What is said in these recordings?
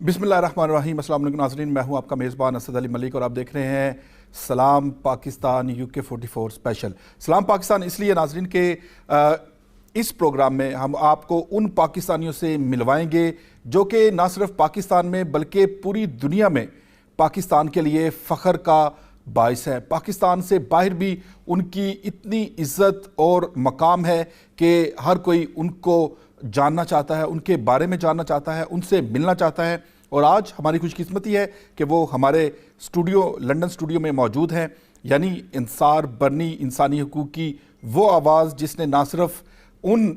بسم اللہ الرحمن الرحیم۔ السلام علیکم ناظرین، میں ہوں آپ کا میزبان اسد علی ملک اور آپ دیکھ رہے ہیں سلام پاکستان UK 44 اسپیشل۔ سلام پاکستان اس لیے ناظرین کہ اس پروگرام میں ہم آپ کو ان پاکستانیوں سے ملوائیں گے جو کہ نہ صرف پاکستان میں بلکہ پوری دنیا میں پاکستان کے لیے فخر کا باعث ہے۔ پاکستان سے باہر بھی ان کی اتنی عزت اور مقام ہے کہ ہر کوئی ان کو جاننا چاہتا ہے، ان کے بارے میں جاننا چاہتا ہے، ان سے ملنا چاہتا ہے۔ اور آج ہماری خوش قسمتی ہے کہ وہ ہمارے لنڈن اسٹوڈیو میں موجود ہیں، یعنی انصار برنی، انسانی حقوق کی وہ آواز جس نے نہ صرف ان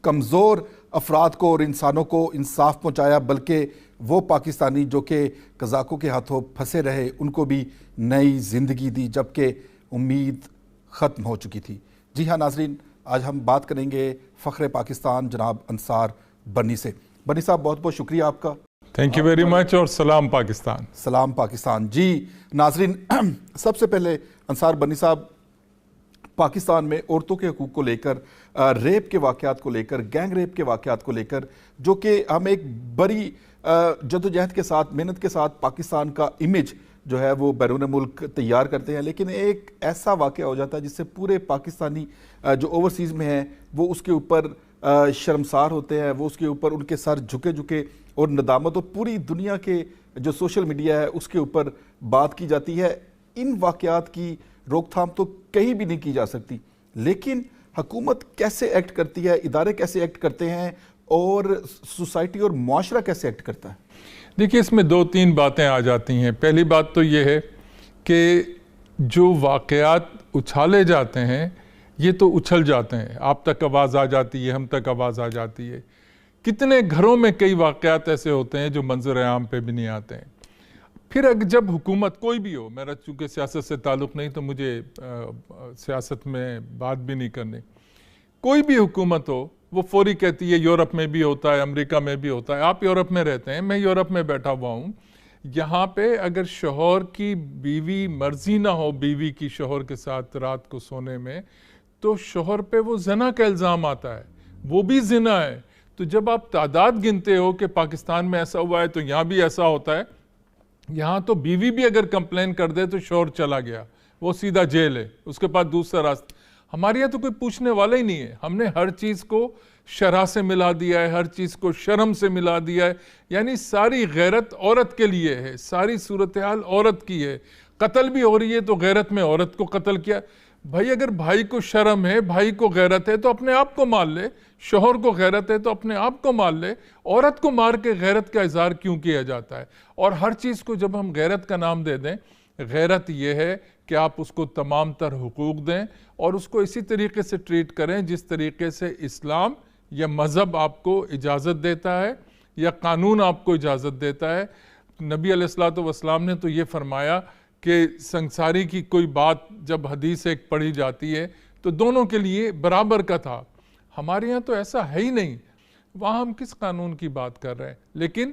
کمزور افراد کو اور انسانوں کو انصاف پہنچایا بلکہ وہ پاکستانی جو کہ قزاقوں کے ہاتھوں پھنسے رہے ان کو بھی نئی زندگی دی جبکہ امید ختم ہو چکی تھی۔ جی ہاں ناظرین، آج ہم بات کریں گے فخر پاکستان جناب انصار برنی سے۔ برنی صاحب بہت بہت شکریہ آپ کا۔ تھینک یو ویری مچ اور سلام پاکستان۔ سلام پاکستان۔ جی ناظرین، سب سے پہلے انصار برنی صاحب، پاکستان میں عورتوں کے حقوق کو لے کر، ریپ کے واقعات کو لے کر، گینگ ریپ کے واقعات کو لے کر، جو کہ ہم ایک بڑی جدوجہد کے ساتھ، محنت کے ساتھ پاکستان کا امیج جو ہے وہ بیرون ملک تیار کرتے ہیں، لیکن ایک ایسا واقعہ ہو جاتا ہے جس سے پورے پاکستانی جو اوورسیز میں ہیں وہ اس کے اوپر شرمسار ہوتے ہیں، وہ اس کے اوپر ان کے سر جھکے اور ندامت، اور پوری دنیا کے جو سوشل میڈیا ہے اس کے اوپر بات کی جاتی ہے۔ ان واقعات کی روک تھام تو کہیں بھی نہیں کی جا سکتی، لیکن حکومت کیسے ایکٹ کرتی ہے، ادارے کیسے ایکٹ کرتے ہیں اور سوسائٹی اور معاشرہ کیسے ایکٹ کرتا ہے؟ دیکھیے، اس میں دو تین باتیں آ جاتی ہیں۔ پہلی بات تو یہ ہے کہ جو واقعات اچھالے جاتے ہیں یہ تو اچھل جاتے ہیں، آپ تک آواز آ جاتی ہے، ہم تک آواز آ جاتی ہے۔ کتنے گھروں میں کئی واقعات ایسے ہوتے ہیں جو منظر عام پہ بھی نہیں آتے ہیں۔ پھر جب حکومت کوئی بھی ہو، میرا چونکہ سیاست سے تعلق نہیں تو مجھے سیاست میں بات بھی نہیں کرنی، کوئی بھی حکومت ہو وہ فوری کہتی ہے، یورپ میں بھی ہوتا ہے، امریکہ میں بھی ہوتا ہے۔ آپ یورپ میں رہتے ہیں، میں یورپ میں بیٹھا ہوا ہوں، یہاں پہ اگر شوہر کی بیوی مرضی نہ ہو بیوی کی شوہر کے ساتھ رات کو سونے میں، تو شوہر پہ وہ زنا کا الزام آتا ہے، وہ بھی زنا ہے۔ تو جب آپ تعداد گنتے ہو کہ پاکستان میں ایسا ہوا ہے تو یہاں بھی ایسا ہوتا ہے، یہاں تو بیوی بھی اگر کمپلین کر دے تو شوہر چلا گیا، وہ سیدھا جیل ہے، اس کے پاس دوسرا راستہ۔ ہمارے یہاں تو کوئی پوچھنے والا ہی نہیں ہے، ہم نے ہر چیز کو شرع سے ملا دیا ہے، ہر چیز کو شرم سے ملا دیا ہے، یعنی ساری غیرت عورت کے لیے ہے، ساری صورتحال عورت کی ہے۔ قتل بھی ہو رہی ہے تو غیرت میں عورت کو قتل کیا۔ بھائی اگر بھائی کو شرم ہے، بھائی کو غیرت ہے تو اپنے آپ کو مار لے، شوہر کو غیرت ہے تو اپنے آپ کو مار لے، عورت کو مار کے غیرت کا اظہار کیوں کیا جاتا ہے؟ اور ہر چیز کو جب ہم غیرت کا نام دے دیں، غیرت یہ ہے کہ آپ اس کو تمام تر حقوق دیں اور اس کو اسی طریقے سے ٹریٹ کریں جس طریقے سے اسلام یا مذہب آپ کو اجازت دیتا ہے یا قانون آپ کو اجازت دیتا ہے۔ نبی علیہ السلام نے تو یہ فرمایا کہ سنساری کی کوئی بات جب حدیث ایک پڑھی جاتی ہے تو دونوں کے لیے برابر کا تھا۔ ہمارے یہاں تو ایسا ہے ہی نہیں، وہاں ہم کس قانون کی بات کر رہے ہیں؟ لیکن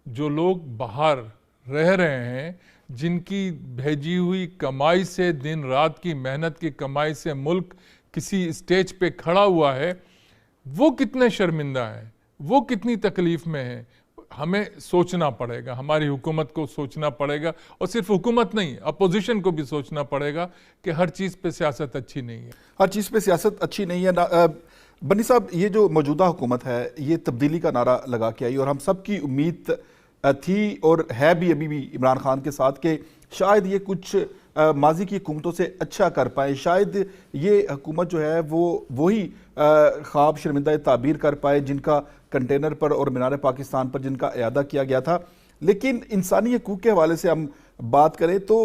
جو لوگ باہر رہ رہے ہیں، جن کی بھیجی ہوئی کمائی سے، دن رات کی محنت کی کمائی سے ملک کسی اسٹیج پہ کھڑا ہوا ہے، وہ کتنے شرمندہ ہیں، وہ کتنی تکلیف میں ہیں۔ ہمیں سوچنا پڑے گا، ہماری حکومت کو سوچنا پڑے گا، اور صرف حکومت نہیں، اپوزیشن کو بھی سوچنا پڑے گا کہ ہر چیز پہ سیاست اچھی نہیں ہے۔ ہر چیز پہ سیاست اچھی نہیں ہے۔ بنی صاحب، یہ جو موجودہ حکومت ہے یہ تبدیلی کا نعرہ لگا کے آئی اور ہم سب کی امید تھی اور ہے بھی ابھی بھی عمران خان کے ساتھ کہ شاید یہ کچھ ماضی کی حکومتوں سے اچھا کر پائے، شاید یہ حکومت جو ہے وہ وہی خواب شرمندہ تعبیر کر پائے جن کا کنٹینر پر اور مینار پاکستان پر جن کا اعادہ کیا گیا تھا۔ لیکن انسانی حقوق کے حوالے سے ہم بات کریں تو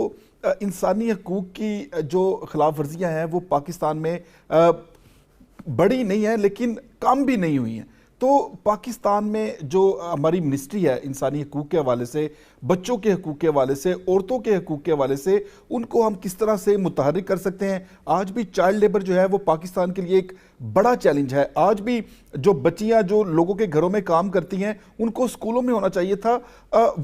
انسانی حقوق کی جو خلاف ورزیاں ہیں وہ پاکستان میں بڑی نہیں ہیں لیکن کم بھی نہیں ہوئی ہیں۔ تو پاکستان میں جو ہماری منسٹری ہے انسانی حقوق کے حوالے سے، بچوں کے حقوق کے حوالے سے، عورتوں کے حقوق کے حوالے سے، ان کو ہم کس طرح سے متحرک کر سکتے ہیں؟ آج بھی چائلڈ لیبر جو ہے وہ پاکستان کے لیے ایک بڑا چیلنج ہے۔ آج بھی جو بچیاں جو لوگوں کے گھروں میں کام کرتی ہیں ان کو اسکولوں میں ہونا چاہیے تھا،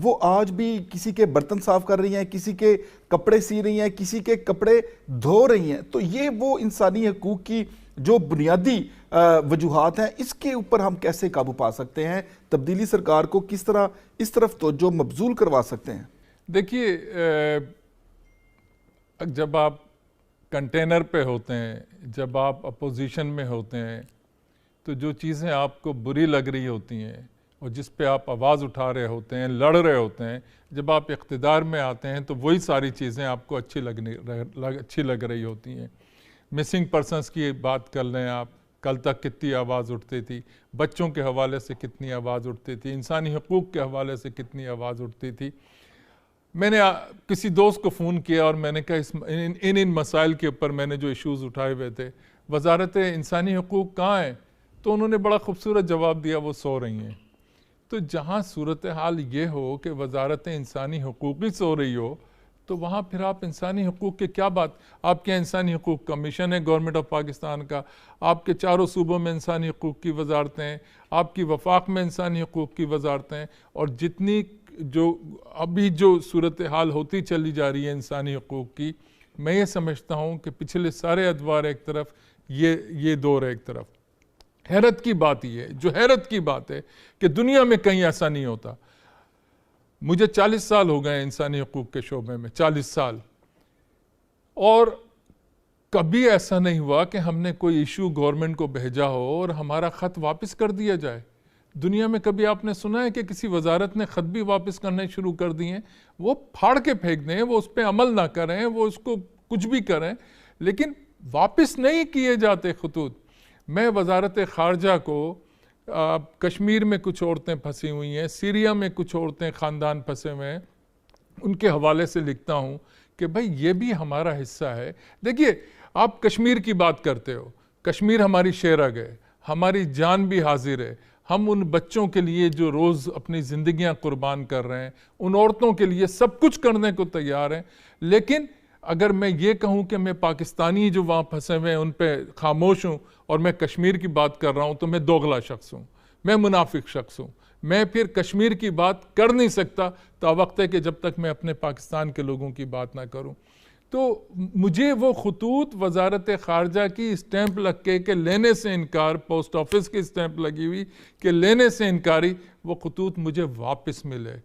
وہ آج بھی کسی کے برتن صاف کر رہی ہیں، کسی کے کپڑے سی رہی ہیں، کسی کے کپڑے دھو رہی ہیں۔ تو یہ وہ انسانی حقوق کی جو بنیادی وجوہات ہیں، اس کے اوپر ہم کیسے قابو پا سکتے ہیں؟ تبدیلی سرکار کو کس طرح اس طرف توجہ مبذول کروا سکتے ہیں؟ دیکھیے، جب آپ کنٹینر پہ ہوتے ہیں، جب آپ اپوزیشن میں ہوتے ہیں، تو جو چیزیں آپ کو بری لگ رہی ہوتی ہیں اور جس پہ آپ آواز اٹھا رہے ہوتے ہیں، لڑ رہے ہوتے ہیں، جب آپ اقتدار میں آتے ہیں تو وہی ساری چیزیں آپ کو اچھی لگ رہی ہوتی ہیں۔ مسنگ پرسنس کی بات کر لیں آپ، کل تک کتنی آواز اٹھتی تھی، بچوں کے حوالے سے کتنی آواز اٹھتی تھی، انسانی حقوق کے حوالے سے کتنی آواز اٹھتی تھی۔ میں نے کسی دوست کو فون کیا اور میں نے کہا ان مسائل کے اوپر میں نے جو ایشوز اٹھائے ہوئے تھے، وزارت انسانی حقوق کہاں ہیں؟ تو انہوں نے بڑا خوبصورت جواب دیا، وہ سو رہی ہیں۔ تو جہاں صورتحال یہ ہو کہ وزارت انسانی حقوق ہی سو رہی ہو، تو وہاں پھر آپ انسانی حقوق کے کیا بات؟ آپ کے انسانی حقوق کمیشن ہے گورنمنٹ آف پاکستان کا، آپ کے چاروں صوبوں میں انسانی حقوق کی وزارتیں ہیں، آپ کی وفاق میں انسانی حقوق کی وزارتیں ہیں، اور جتنی جو ابھی جو صورتحال ہوتی چلی جا رہی ہے انسانی حقوق کی، میں یہ سمجھتا ہوں کہ پچھلے سارے ادوار ایک طرف، یہ دور ایک طرف۔ حیرت کی بات یہ ہے، جو حیرت کی بات ہے کہ دنیا میں کہیں ایسا نہیں ہوتا۔ مجھے 40 سال ہو گئے انسانی حقوق کے شعبے میں، 40 سال، اور کبھی ایسا نہیں ہوا کہ ہم نے کوئی ایشو گورنمنٹ کو بھیجا ہو اور ہمارا خط واپس کر دیا جائے۔ دنیا میں کبھی آپ نے سنا ہے کہ کسی وزارت نے خط بھی واپس کرنے شروع کر دیے؟ وہ پھاڑ کے پھینک دیں، وہ اس پہ عمل نہ کریں، وہ اس کو کچھ بھی کریں، لیکن واپس نہیں کیے جاتے خطوط۔ میں وزارت خارجہ کو کشمیر میں کچھ عورتیں پھنسی ہوئی ہیں، سیریا میں کچھ عورتیں خاندان پھنسے ہوئے ہیں، ان کے حوالے سے لکھتا ہوں کہ بھائی یہ بھی ہمارا حصہ ہے۔ دیکھیے، آپ کشمیر کی بات کرتے ہو، کشمیر ہماری شیرگ ہے، ہماری جان بھی حاضر ہے۔ ہم ان بچوں کے لیے جو روز اپنی زندگیاں قربان کر رہے ہیں، ان عورتوں کے لیے سب کچھ کرنے کو تیار ہیں، لیکن اگر میں یہ کہوں کہ میں پاکستانی جو وہاں پھنسے ہوئے ہیں ان پہ خاموش ہوں اور میں کشمیر کی بات کر رہا ہوں، تو میں دوغلا شخص ہوں، میں منافق شخص ہوں۔ میں پھر کشمیر کی بات کر نہیں سکتا تا وقت ہے کہ جب تک میں اپنے پاکستان کے لوگوں کی بات نہ کروں۔ تو مجھے وہ خطوط وزارت خارجہ کی اسٹیمپ لگ کے لینے سے انکار، پوسٹ آفس کی اسٹیمپ لگی ہوئی کہ لینے سے انکاری، وہ خطوط مجھے واپس ملے،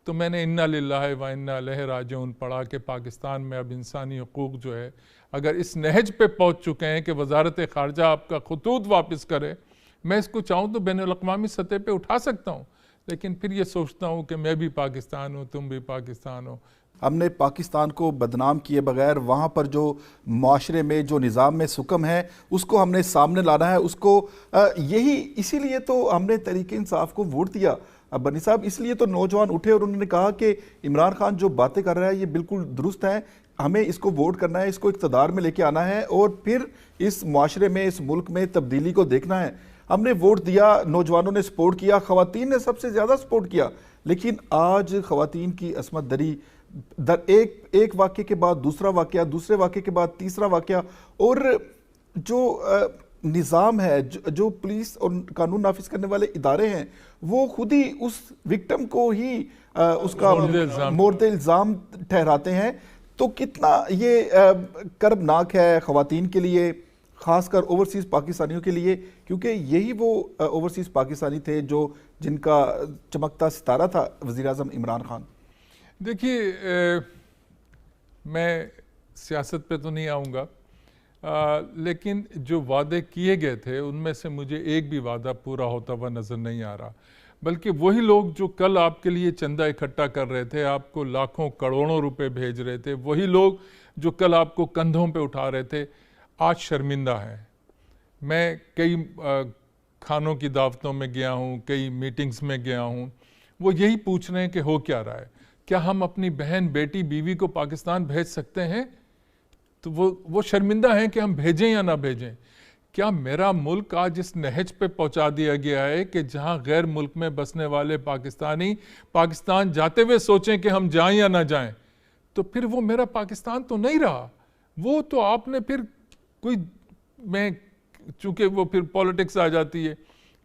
تو میں نے انا للہ و انا الیہ راجعون پڑھا کہ پاکستان میں اب انسانی حقوق جو ہے اگر اس نہج پہ پہنچ چکے ہیں کہ وزارت خارجہ آپ کا خطوط واپس کرے، میں اس کو چاہوں تو بین الاقوامی سطح پہ اٹھا سکتا ہوں، لیکن پھر یہ سوچتا ہوں کہ میں بھی پاکستان ہوں، تم بھی پاکستان ہو۔ ہم نے پاکستان کو بدنام کیے بغیر وہاں پر جو معاشرے میں جو نظام میں سکم ہے اس کو ہم نے سامنے لانا ہے، اس کو اسی لیے تو ہم نے تحریک انصاف کو ووٹ دیا بنی صاحب، اس لیے تو نوجوان اٹھے اور انہوں نے کہا کہ عمران خان جو باتیں کر رہا ہے یہ بالکل درست ہے، ہمیں اس کو ووٹ کرنا ہے، اس کو اقتدار میں لے کے آنا ہے اور پھر اس معاشرے میں، اس ملک میں تبدیلی کو دیکھنا ہے۔ ہم نے ووٹ دیا، نوجوانوں نے سپورٹ کیا، خواتین نے سب سے زیادہ سپورٹ کیا، لیکن آج خواتین کی عصمت دری ایک واقعے کے بعد دوسرا واقعہ، دوسرے واقعے کے بعد تیسرا واقعہ، اور جو نظام ہے، جو پولیس اور قانون نافذ کرنے والے ادارے ہیں، وہ خود ہی اس وکٹم کو ہی اس کا مورد الزام ٹھہراتے ہیں۔ تو کتنا یہ کربناک ہے خواتین کے لیے، خاص کر اوورسیز پاکستانیوں کے لیے، کیونکہ یہی وہ اوورسیز پاکستانی تھے جن کا چمکتا ستارہ تھا وزیر اعظم عمران خان۔ دیکھیے، میں سیاست پہ تو نہیں آؤں گا، لیکن جو وعدے کیے گئے تھے ان میں سے مجھے ایک بھی وعدہ پورا ہوتا ہوا نظر نہیں آ رہا، بلکہ وہی لوگ جو کل آپ کے لیے چندہ اکٹھا کر رہے تھے، آپ کو لاکھوں کروڑوں روپے بھیج رہے تھے، وہی لوگ جو کل آپ کو کندھوں پہ اٹھا رہے تھے، آج شرمندہ ہیں۔ میں کئی کھانوں کی دعوتوں میں گیا ہوں، کئی میٹنگز میں گیا ہوں، وہ یہی پوچھ رہے ہیں کہ ہو کیا رہا ہے، کیا ہم اپنی بہن، بیٹی، بیوی کو پاکستان بھیج سکتے ہیں؟ تو وہ شرمندہ ہیں کہ ہم بھیجیں یا نہ بھیجیں۔ کیا میرا ملک آج اس نہج پہ پہنچا دیا گیا ہے کہ جہاں غیر ملک میں بسنے والے پاکستانی پاکستان جاتے ہوئے سوچیں کہ ہم جائیں یا نہ جائیں، تو پھر وہ میرا پاکستان تو نہیں رہا۔ وہ تو آپ نے پھر چونکہ وہ پھر پولیٹکس آ جاتی ہے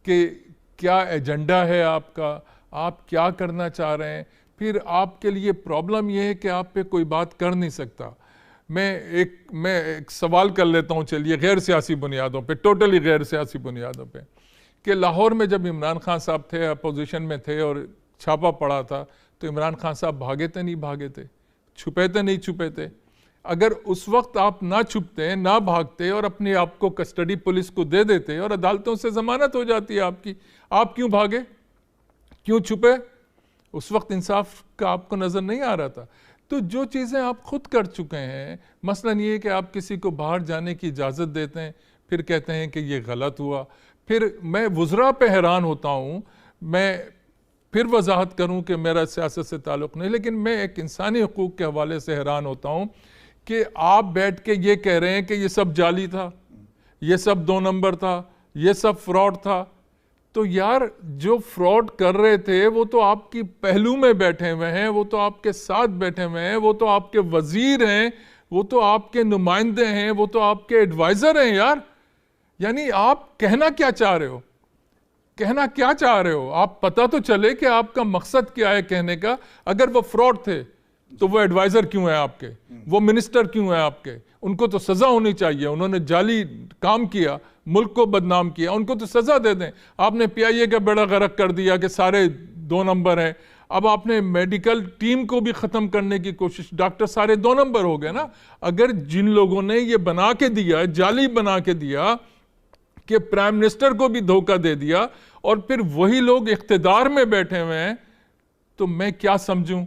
کہ کیا ایجنڈا ہے آپ کا، آپ کیا کرنا چاہ رہے ہیں، پھر آپ کے لیے پرابلم یہ ہے کہ آپ پہ کوئی بات کر نہیں سکتا۔ میں ایک سوال کر لیتا ہوں، چلیے غیر سیاسی بنیادوں پہ، ٹوٹلی غیر سیاسی بنیادوں پہ، کہ لاہور میں جب عمران خان صاحب تھے، اپوزیشن میں تھے اور چھاپا پڑا تھا، تو عمران خان صاحب بھاگے تھے نہیں بھاگے تھے؟ چھپے تھے نہیں چھپے تھے؟ اگر اس وقت آپ نہ چھپتے، نہ بھاگتے اور اپنے آپ کو کسٹڈی پولیس کو دے دیتے اور عدالتوں سے ضمانت ہو جاتی ہے آپ کی، آپ کیوں بھاگے؟ کیوں چھپے؟ اس وقت انصاف کا آپ کو نظر نہیں آ رہا تھا؟ تو جو چیزیں آپ خود کر چکے ہیں، مثلا یہ کہ آپ کسی کو باہر جانے کی اجازت دیتے ہیں، پھر کہتے ہیں کہ یہ غلط ہوا. پھر میں وزراء پہ حیران ہوتا ہوں. میں پھر وضاحت کروں کہ میرا سیاست سے تعلق نہیں، لیکن میں ایک انسانی حقوق کے حوالے سے حیران ہوتا ہوں کہ آپ بیٹھ کے یہ کہہ رہے ہیں کہ یہ سب جعلی تھا، یہ سب 2 نمبر تھا، یہ سب فراڈ تھا. تو یار جو فراڈ کر رہے تھے وہ تو آپ کی پہلو میں بیٹھے ہوئے ہیں، وہ تو آپ کے ساتھ بیٹھے ہوئے ہیں، وہ تو آپ کے وزیر ہیں، وہ تو آپ کے نمائندے ہیں، وہ تو آپ کے ایڈوائزر ہیں یار. یعنی آپ کہنا کیا چاہ رہے ہو؟ کہنا کیا چاہ رہے ہو؟ آپ پتہ تو چلے کہ آپ کا مقصد کیا ہے کہنے کا. اگر وہ فراڈ تھے تو وہ ایڈوائزر کیوں ہیں آپ کے؟ وہ منسٹر کیوں ہیں آپ کے؟ ان کو تو سزا ہونی چاہیے. انہوں نے جعلی کام کیا، ملک کو بدنام کیا، ان کو تو سزا دے دیں. آپ نے پی آئی اے کا بیڑا غرق کر دیا کہ سارے 2 نمبر ہیں. اب آپ نے میڈیکل ٹیم کو بھی ختم کرنے کی کوشش، ڈاکٹر سارے 2 نمبر ہو گئے نا. اگر جن لوگوں نے یہ بنا کے دیا، جعلی بنا کے دیا کہ پرائم منسٹر کو بھی دھوکہ دے دیا اور پھر وہی لوگ اقتدار میں بیٹھے ہوئے ہیں، تو میں کیا سمجھوں؟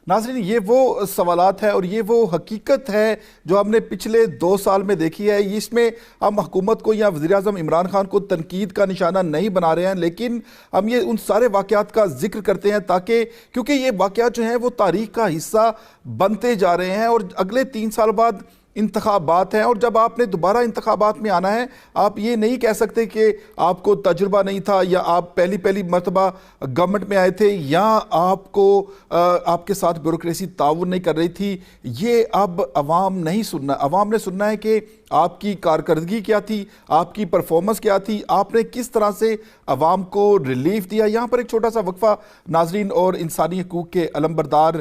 ناظرین، یہ وہ سوالات ہیں اور یہ وہ حقیقت ہے جو ہم نے پچھلے 2 سال میں دیکھی ہے. اس میں ہم حکومت کو یا وزیراعظم عمران خان کو تنقید کا نشانہ نہیں بنا رہے ہیں، لیکن ہم یہ ان سارے واقعات کا ذکر کرتے ہیں تاکہ کیونکہ یہ واقعات جو ہیں وہ تاریخ کا حصہ بنتے جا رہے ہیں اور اگلے 3 سال بعد انتخابات ہیں. اور جب آپ نے دوبارہ انتخابات میں آنا ہے، آپ یہ نہیں کہہ سکتے کہ آپ کو تجربہ نہیں تھا یا آپ پہلی مرتبہ گورنمنٹ میں آئے تھے یا آپ کو آپ کے ساتھ بیوروکریسی تعاون نہیں کر رہی تھی. یہ اب عوام نہیں سننا. عوام نے سننا ہے کہ آپ کی کارکردگی کیا تھی، آپ کی پرفارمنس کیا تھی، آپ نے کس طرح سے عوام کو ریلیف دیا. یہاں پر ایک چھوٹا سا وقفہ ناظرین، اور انسانی حقوق کے علمبردار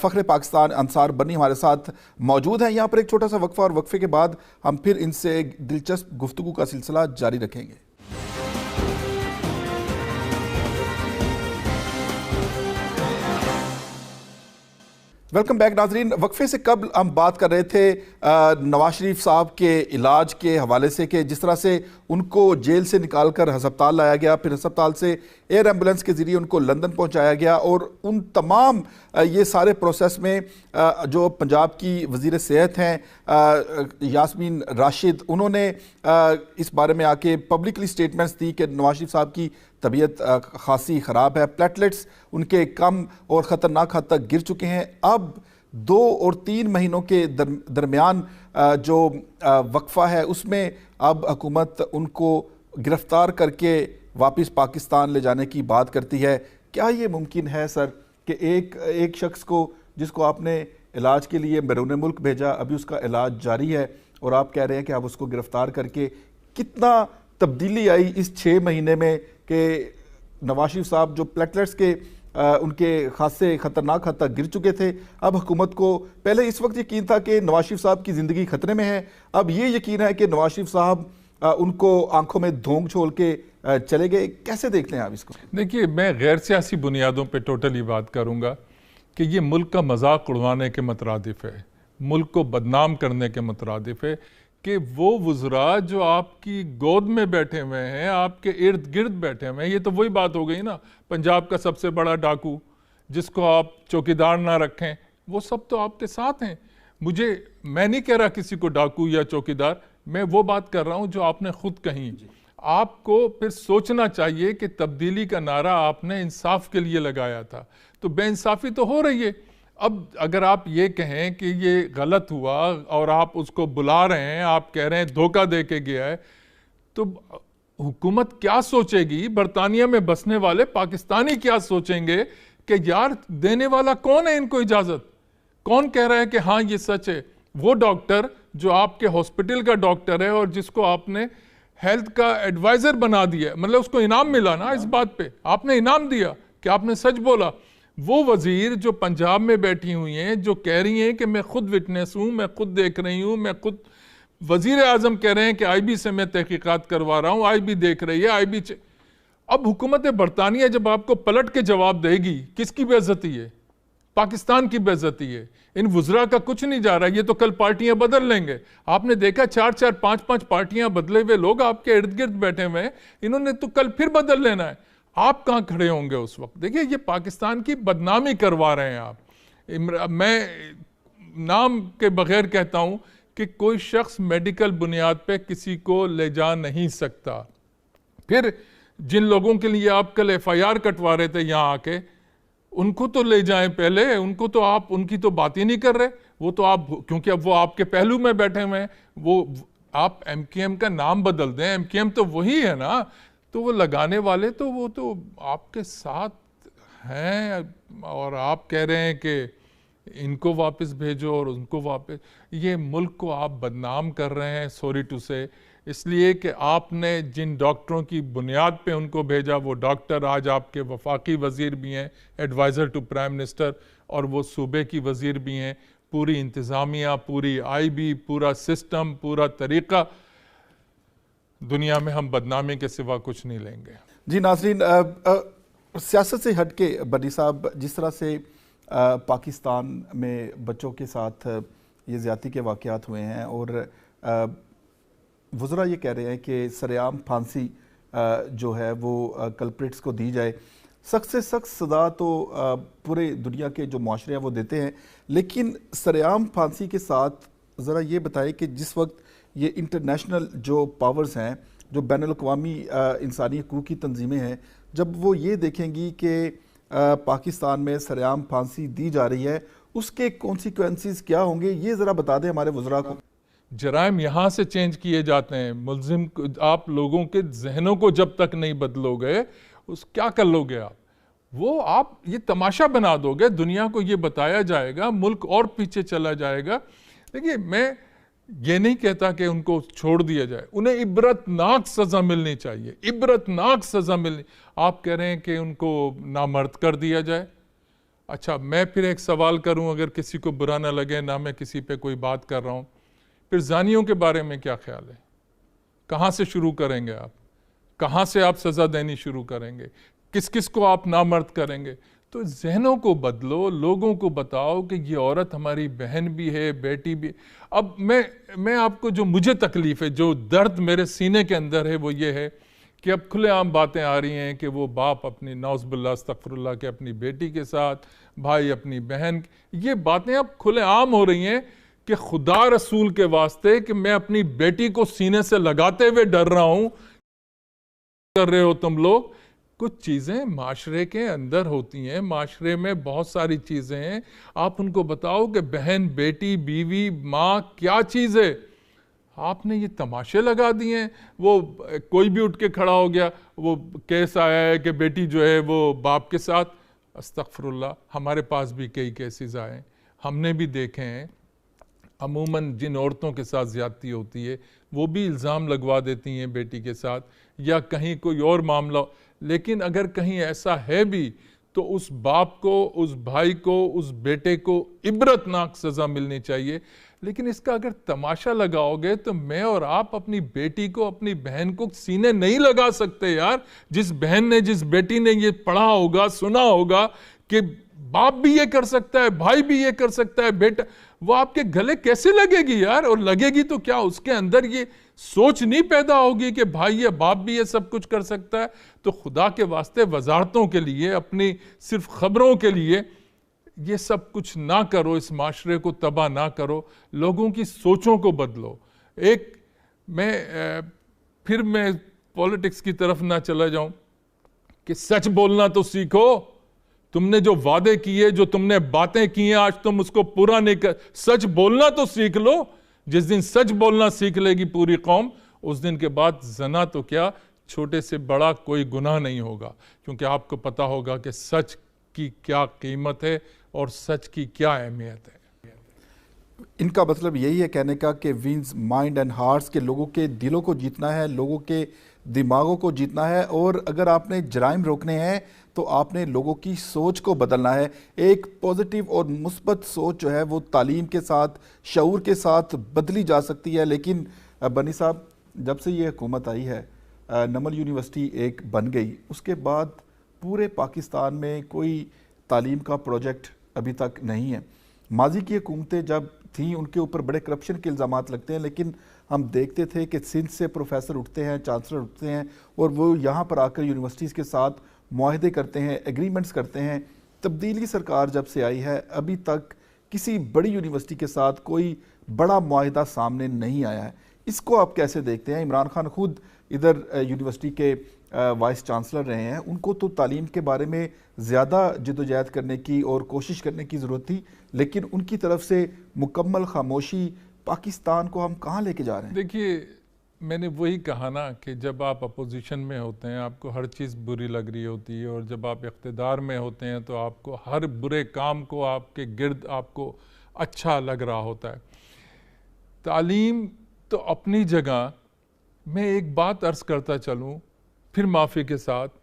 فخر پاکستان انصار بنی ہمارے ساتھ موجود ہیں. یہاں پر ایک چھوٹا سا وقفہ، اور وقفے کے بعد ہم پھر ان سے دلچسپ گفتگو کا سلسلہ جاری رکھیں گے. ویلکم بیک ناظرین. وقفے سے قبل ہم بات کر رہے تھے نواز شریف صاحب کے علاج کے حوالے سے کہ جس طرح سے ان کو جیل سے نکال کر ہسپتال لایا گیا، پھر ہسپتال سے ایئر ایمبولنس کے ذریعے ان کو لندن پہنچایا گیا، اور ان تمام یہ سارے پروسیس میں جو پنجاب کی وزیر صحت ہیں یاسمین راشد، انہوں نے اس بارے میں آ کے پبلکلی سٹیٹمنٹس دی کہ نواز شریف صاحب کی طبیعت خاصی خراب ہے، پلیٹلیٹس ان کے کم اور خطرناک حد تک گر چکے ہیں. اب 2 اور 3 مہینوں کے درمیان جو وقفہ ہے اس میں اب حکومت ان کو گرفتار کر کے واپس پاکستان لے جانے کی بات کرتی ہے. کیا یہ ممکن ہے سر کہ ایک شخص کو جس کو آپ نے علاج کے لیے بیرون ملک بھیجا، ابھی اس کا علاج جاری ہے، اور آپ کہہ رہے ہیں کہ آپ اس کو گرفتار کر کے، کتنا تبدیلی آئی اس 6 مہینے میں کہ نواز شریف صاحب جو پلیٹلیٹس کے ان کے خاصے خطرناک حد تک گر چکے تھے، اب حکومت کو پہلے اس وقت یقین تھا کہ نواز شریف صاحب کی زندگی خطرے میں ہے، اب یہ یقین ہے کہ نواز شریف صاحب ان کو آنکھوں میں دھونک چھوڑ کے چلے گئے. کیسے دیکھتے ہیں آپ اس کو؟ دیکھیے، میں غیر سیاسی بنیادوں پہ ٹوٹلی بات کروں گا کہ یہ ملک کا مذاق اڑوانے کے مترادف ہے، ملک کو بدنام کرنے کے مترادف ہے کہ وہ وزراء جو آپ کی گود میں بیٹھے ہوئے ہیں، آپ کے ارد گرد بیٹھے ہوئے ہیں، یہ تو وہی بات ہو گئی نا، پنجاب کا سب سے بڑا ڈاکو جس کو آپ چوکیدار نہ رکھیں، وہ سب تو آپ کے ساتھ ہیں. میں نہیں کہہ رہا کسی کو ڈاکو یا چوکیدار، میں وہ بات کر رہا ہوں جو آپ نے خود کہی. آپ کو پھر سوچنا چاہیے کہ تبدیلی کا نعرہ آپ نے انصاف کے لیے لگایا تھا، تو بے انصافی تو ہو رہی ہے. اب اگر آپ یہ کہیں کہ یہ غلط ہوا اور آپ اس کو بلا رہے ہیں، آپ کہہ رہے ہیں دھوکہ دے کے گیا ہے، تو حکومت کیا سوچے گی؟ برطانیہ میں بسنے والے پاکستانی کیا سوچیں گے کہ یار دینے والا کون ہے ان کو اجازت؟ کون کہہ رہا ہے کہ ہاں یہ سچ ہے؟ وہ ڈاکٹر جو آپ کے ہاسپٹل کا ڈاکٹر ہے اور جس کو آپ نے ہیلتھ کا ایڈوائزر بنا دیا، مطلب اس کو انعام ملا نا اس بات پہ، آپ نے انعام دیا کہ آپ نے سچ بولا. وہ وزیر جو پنجاب میں بیٹھی ہوئی ہیں، جو کہہ رہی ہیں کہ میں خود وٹنس ہوں، میں خود دیکھ رہی ہوں، میں خود، وزیر اعظم کہہ رہے ہیں کہ آئی بی سے میں تحقیقات کروا رہا ہوں، آئی بی دیکھ رہی ہے، آئی بی اب حکومت برطانیہ جب آپ کو پلٹ کے جواب دے گی، کس کی بے عزتی ہے؟ پاکستان کی بے عزتی ہے. ان وزراء کا کچھ نہیں جا رہا، یہ تو کل پارٹیاں بدل لیں گے. آپ نے دیکھا 4 5 پارٹیاں بدلے ہوئے لوگ آپ کے ارد گرد بیٹھے ہوئے ہیں، انہوں نے تو کل پھر بدل لینا ہے. آپ کہاں کھڑے ہوں گے اس وقت؟ دیکھیے یہ پاکستان کی بدنامی کروا رہے ہیں آپ. میں نام کے بغیر کہتا ہوں کہ کوئی شخص میڈیکل بنیاد پہ کسی کو لے جا نہیں سکتا. پھر جن لوگوں کے لیے آپ کل ایف آئی آر کٹوا رہے تھے یہاں آ کے، ان کو تو لے جائیں پہلے، ان کو تو آپ ان کی تو بات ہی نہیں کر رہے. وہ تو آپ، کیونکہ اب وہ آپ کے پہلو میں بیٹھے ہوئے ہیں، وہ آپ ایم کیو ایم کا نام بدل دیں، ایم کیو ایم تو وہی ہے نا. تو وہ لگانے والے تو وہ تو آپ کے ساتھ ہیں، اور آپ کہہ رہے ہیں کہ ان کو واپس بھیجو اور ان کو واپس. یہ ملک کو آپ بدنام کر رہے ہیں، سوری ٹو سے، اس لیے کہ آپ نے جن ڈاکٹروں کی بنیاد پہ ان کو بھیجا، وہ ڈاکٹر آج آپ کے وفاقی وزیر بھی ہیں، ایڈوائزر ٹو پرائم منسٹر، اور وہ صوبے کی وزیر بھی ہیں. پوری انتظامیہ، پوری آئی بی، پورا سسٹم، پورا طریقہ، دنیا میں ہم بدنامی کے سوا کچھ نہیں لیں گے. جی ناظرین، سیاست سے ہٹ کے بدی صاحب، جس طرح سے پاکستان میں بچوں کے ساتھ یہ زیادتی کے واقعات ہوئے ہیں، اور وزراء یہ کہہ رہے ہیں کہ سرعام پھانسی جو ہے وہ کلپریٹس کو دی جائے. سخت سے سخت سزا تو پورے دنیا کے جو معاشرے ہیں وہ دیتے ہیں، لیکن سرعام پھانسی کے ساتھ ذرا یہ بتائیں کہ جس وقت یہ انٹرنیشنل جو پاورز ہیں، جو بین الاقوامی انسانی حقوق کی تنظیمیں ہیں، جب وہ یہ دیکھیں گی کہ پاکستان میں سرعام پھانسی دی جا رہی ہے، اس کے کانسیکوینسز کیا ہوں گے، یہ ذرا بتا دیں ہمارے وزراء کو. جرائم یہاں سے چینج کیے جاتے ہیں. ملزم، آپ لوگوں کے ذہنوں کو جب تک نہیں بدلو گے، کیا کر لو گے آپ؟ وہ آپ یہ تماشا بنا دو گے، دنیا کو یہ بتایا جائے گا، ملک اور پیچھے چلا جائے گا. دیکھیے میں یہ نہیں کہتا کہ ان کو چھوڑ دیا جائے، انہیں عبرتناک سزا ملنی چاہیے، عبرتناک سزا ملنی. آپ کہہ رہے ہیں کہ ان کو نامرد کر دیا جائے. اچھا میں پھر ایک سوال کروں، اگر کسی کو برا نہ لگے، نہ میں کسی پہ کوئی بات کر رہا ہوں، پھر زانیوں کے بارے میں کیا خیال ہے؟ کہاں سے شروع کریں گے آپ؟ کہاں سے آپ سزا دینی شروع کریں گے؟ کس کس کو آپ نامرد کریں گے؟ تو ذہنوں کو بدلو، لوگوں کو بتاؤ کہ یہ عورت ہماری بہن بھی ہے، بیٹی بھی. اب میں آپ کو جو مجھے تکلیف ہے، جو درد میرے سینے کے اندر ہے، وہ یہ ہے کہ اب کھلے عام باتیں آ رہی ہیں کہ وہ باپ اپنی، نعوذ باللہ استغفر اللہ، کہ اپنی بیٹی کے ساتھ، بھائی اپنی بہن، یہ باتیں اب کھلے عام ہو رہی ہیں کہ خدا رسول کے واسطے کہ میں اپنی بیٹی کو سینے سے لگاتے ہوئے ڈر رہا ہوں. کر رہے ہو تم لوگ. کچھ چیزیں معاشرے کے اندر ہوتی ہیں، معاشرے میں بہت ساری چیزیں ہیں، آپ ان کو بتاؤ کہ بہن، بیٹی، بیوی، ماں کیا چیز ہے. آپ نے یہ تماشے لگا دیے ہیں. وہ کوئی بھی اٹھ کے کھڑا ہو گیا، وہ کیس آیا ہے کہ بیٹی جو ہے وہ باپ کے ساتھ. استغفر اللہ، ہمارے پاس بھی کئی کیسز آئے ہیں، ہم نے بھی دیکھے ہیں. عموماً جن عورتوں کے ساتھ زیادتی ہوتی ہے وہ بھی الزام لگوا دیتی ہیں بیٹی کے ساتھ، یا کہیں کوئی اور معاملہ. لیکن اگر کہیں ایسا ہے بھی تو اس باپ کو، اس بھائی کو، اس بیٹے کو عبرتناک سزا ملنی چاہیے. لیکن اس کا اگر تماشا لگاؤ گے تو میں اور آپ اپنی بیٹی کو، اپنی بہن کو سینے نہیں لگا سکتے یار. جس بہن نے، جس بیٹی نے یہ پڑھا ہوگا، سنا ہوگا کہ باپ بھی یہ کر سکتا ہے، بھائی بھی یہ کر سکتا ہے، بیٹا، وہ آپ کے گلے کیسے لگے گی یار؟ اور لگے گی تو کیا اس کے اندر یہ سوچ نہیں پیدا ہوگی کہ بھائی یا باپ بھی یہ سب کچھ کر سکتا ہے؟ تو خدا کے واسطے وزارتوں کے لیے، اپنی صرف خبروں کے لیے یہ سب کچھ نہ کرو، اس معاشرے کو تباہ نہ کرو، لوگوں کی سوچوں کو بدلو. پھر میں پولیٹکس کی طرف نہ چلا جاؤں کہ سچ بولنا تو سیکھو. تم نے جو وعدے کیے، جو تم نے باتیں کی ہیں، آج تم اس کو پورا نہیں کر. سچ بولنا تو سیکھ لو. جس دن سچ بولنا سیکھ لے گی پوری قوم، اس دن کے بعد زنا تو کیا، چھوٹے سے بڑا کوئی گناہ نہیں ہوگا. کیونکہ آپ کو پتا ہوگا کہ سچ کی کیا قیمت ہے اور سچ کی کیا اہمیت ہے. ان کا مطلب یہی ہے کہنے کا کہ وینز مائنڈ اینڈ ہارٹس کے، لوگوں کے دلوں کو جیتنا ہے، لوگوں کے دماغوں کو جیتنا ہے، اور اگر آپ نے جرائم روکنے ہیں تو آپ نے لوگوں کی سوچ کو بدلنا ہے۔ ایک پازیٹیو اور مثبت سوچ جو ہے وہ تعلیم کے ساتھ، شعور کے ساتھ بدلی جا سکتی ہے۔ لیکن بنی صاحب، جب سے یہ حکومت آئی ہے، نمل یونیورسٹی ایک بن گئی، اس کے بعد پورے پاکستان میں کوئی تعلیم کا پروجیکٹ ابھی تک نہیں ہے۔ ماضی کی حکومتیں جب تھیں ان کے اوپر بڑے کرپشن کے الزامات لگتے ہیں، لیکن ہم دیکھتے تھے کہ سندھ سے پروفیسر اٹھتے ہیں، چانسلر اٹھتے ہیں، اور وہ یہاں پر آ کر یونیورسٹیز کے ساتھ معاہدے کرتے ہیں، ایگریمنٹس کرتے ہیں۔ تبدیلی سرکار جب سے آئی ہے، ابھی تک کسی بڑی یونیورسٹی کے ساتھ کوئی بڑا معاہدہ سامنے نہیں آیا ہے۔ اس کو آپ کیسے دیکھتے ہیں؟ عمران خان خود ادھر یونیورسٹی کے وائس چانسلر رہے ہیں، ان کو تو تعلیم کے بارے میں زیادہ جدوجہد کرنے کی اور کوشش کرنے کی ضرورت تھی، لیکن ان کی طرف سے مکمل خاموشی، پاکستان کو ہم کہاں لے کے جا رہے ہیں؟ دیکھیے، میں نے وہی کہا نا کہ جب آپ اپوزیشن میں ہوتے ہیں آپ کو ہر چیز بری لگ رہی ہوتی ہے، اور جب آپ اقتدار میں ہوتے ہیں تو آپ کو ہر برے کام کو آپ کے گرد آپ کو اچھا لگ رہا ہوتا ہے۔ تعلیم تو اپنی جگہ، میں ایک بات عرض کرتا چلوں پھر معافی کے ساتھ،